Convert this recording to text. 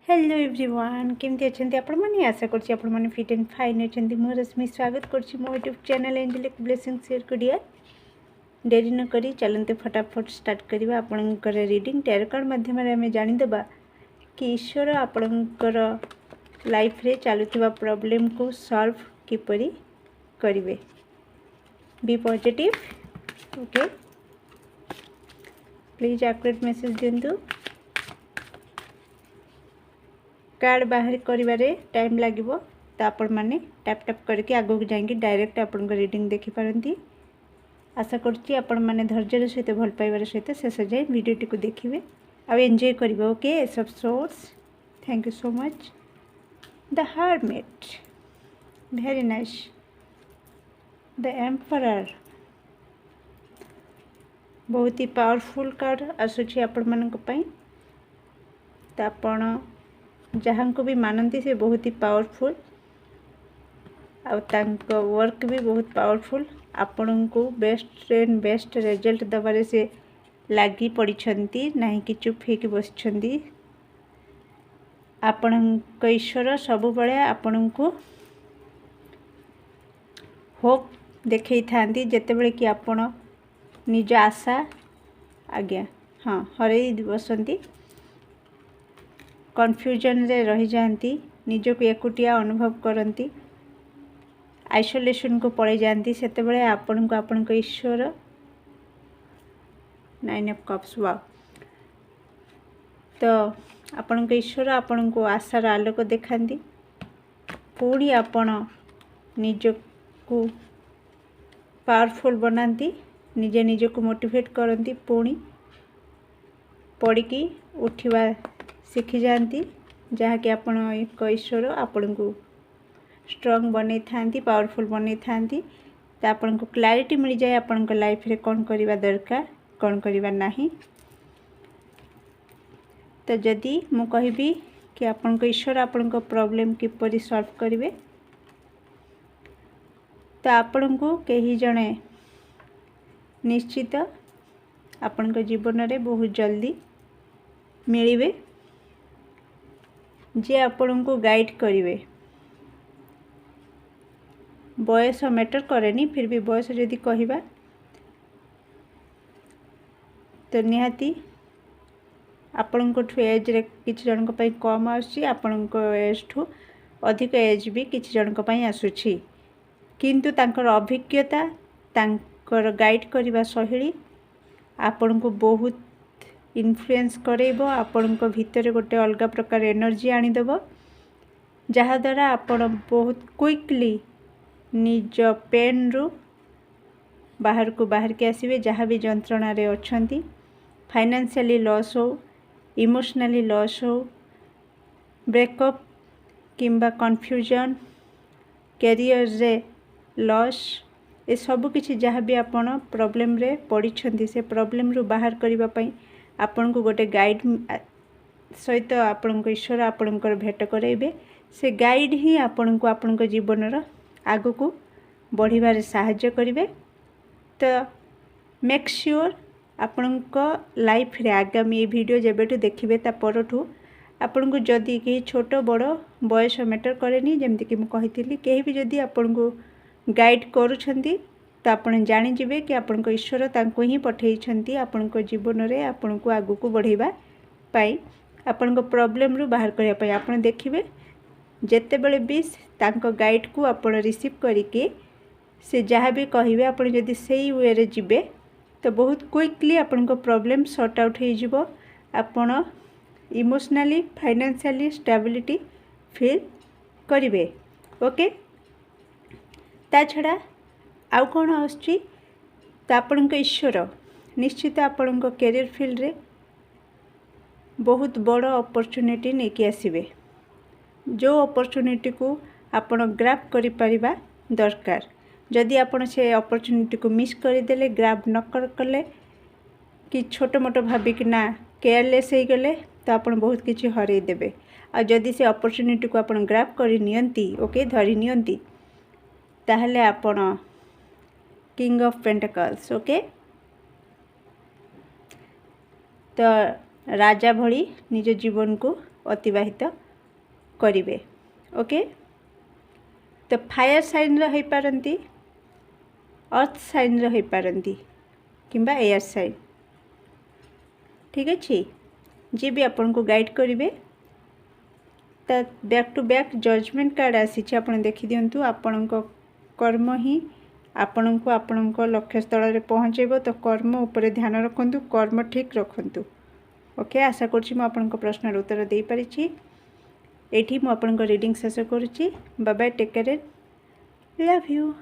Hello everyone केमती अच्छा आपण मैंने आशा करछि आपण मैंने फिट एंड फाइन अच्छा मु रश्मि स्वागत करछि मो YouTube channel Angelic Blessing share करिया डेरी न करी चलते फटाफट स्टार्ट करवा आपणकर रीडिंग टैरो कार्ड माध्यम आम जानीदेबा कि ईश्वर आपणकर लाइफ रे चलुवा प्रॉब्लम को सॉल्व किपरि करिवे। Be positive okay please accurate message दिंतु। कार्ड बाहर करिवारे टाइम लागिबो तो आपण माने टैप टैप करके आगो जाएंगे डायरेक्ट आपण रीडिंग देखि पारंती। आशा करछि आपण माने धैर्यर सहित भल पाइबार सहित शेष जाए वीडियोटी को देखिए आ एंजॉय करिवे। Okay S of source thank you so much. The hermit very nice. The emperor बहुत ही पावरफुल कार्ड आसुछि आपण मानक पई। तो आपण जहाँ को भी मानती से बहुत ही पावरफुल आउ वर्क भी बहुत पावरफुल आपण को बेस्ट एंड बेस्ट रिजल्ट दबारे से लगी पड़ी नहीं कि चुप होकर बसछंती। आपण ईश्वर सब बड़े आपण को होप देखई थांती जेतेबेले कि आपण निज आशा आज्ञा हाँ हरई बसंती कन्फ्यूजन रे रही जाती निजक एकुटिया अनुभव करती आइसोलेशन को पड़े जाती सेतेबेले आपण को आपण को ईश्वर 9 ऑफ कप्स वाओ तो आपण को ईश्वर आपण को आशार आलोक देखाती पुणी आपण निजक को पावरफुल बनाती निजे निजक मोटिवेट करती पुणी पड़ी उठवा शिखी जाती जहाँकि आपण एक ईश्वर आपण को स्ट्रॉन्ग बनै थांती पावरफुल बनै थांती। तो आपण को क्लैरिटी मिल जाए आपण लाइफ रे कौन करवा दरकार कौन करवा नहीं। तो जदि मु कहबी कि आपण को ईश्वर आपण को प्रॉब्लम किपरि सॉल्व करिवे तो आपण को कहीं जणे निश्चित आपण को जीवन रे बहुत जल्दी मिलिवे जे आपण को गाइड करिवे। बयस मैटर करेनी फिर भी बयस जदि कहबा तो निहाती आपण को एज रे किछि जन को पई कम आसी आपण को एज ठू अधिक एज भी किछि जन को पई आसुछि किंतु तांकर अभिज्ञता तांकर गाइड करबा शैली आपण को बहुत इन्फ्लुएंस करेबो आपण को भीतर गोटे अलग प्रकार एनर्जी आनीदेव जहाँद्वारा आपण बहुत क्विकली निज पेन रु बाहर के आसवे जहाँ भी जंत्रणा रे अछंती फाइनेंशियली लॉस हो इमोशनली लॉस हो ब्रेकअप किंबा कन्फ्यूजन कैरियर रे लॉस ए सब किछि जहाँ भी आपण प्रॉब्लम रे पड़ी से प्रॉब्लम रु बाहर करबा पई आपण को गोटे गाइड सहित आपण को ईश्वर आपणकर भेट कराइबे से गाइड ही आपण को आपण जीवन आग को बढ़िबार साहाय्य करिवे। तो मेक श्योर आपण लाइफ रे आगामी ये वीडियो जेबेठू देखिबे ता परठू आपण को जदि कहीं छोट बड़ बयस मैटर करेनी जमती कि मु कहितली कहीं भी जदि आपण को गाइड करूछंती तो आपण जानी जिवे कि आपण को ईश्वर तांको ही पठेइछंती आपण को जीवन रे आपण को आगु को बढ़ेबा पाई आपण को प्रॉब्लम रु बाहर करया पाई आपण देखिबे जेते बेले भी तांको गाइड को आपण रिसीव करिके से जहाँ भी कहिबे आपण जदि सेही वे रे जिबे तो बहुत क्विकली आपण को प्रॉब्लम सॉर्ट आउट हो जिवो आपण इमोशनली फाइनेंशियली स्टेबिलिटी फील करिवे। ओके ता छड़ा आउ कौन आसुची तो आपण ईश्वर निश्चित आपण कैरियर फील्ड रे बहुत बड़ अपॉर्चुनिटी नेकी आसीबे जो अपॉर्चुनिटी को आपण ग्रैब करि परिबा दरकार। जदि आपण से अपॉर्चुनिटी को मिस करदेले ग्रैब न कले कि छोट मोट भाविक ना केयरलेस हो गले तो आपण बहुत किछि हरई देबे आ जदि से अपॉर्चुनिटी को आपण ग्रैब करि नियंती ओके धरि नियंती ताहले आपण किंग ऑफ पेंटिकल्स ओके तो राजा भली निज जीवन को अतिबाहित करेंगे। ओके, तो फायर साइन रही पारती, अर्थ साइन रही पारती किंबा एयर साइन। ठीक अच्छे, जी भी आपन को गाइड करेंगे ता back to back judgement card आसी आप देखी दिंतु। आपण कर्म ही आपण को आपण लक्ष्य स्थल में पहुँचेब, तो कर्म उपर ध्यान रखु, कर्म ठीक रखु। ओके, आशा करूँ प्रश्न उत्तर दे पारिछि। एठी मु आपन रीडिंग शेष करुच्ची। Bye bye, take care, love you.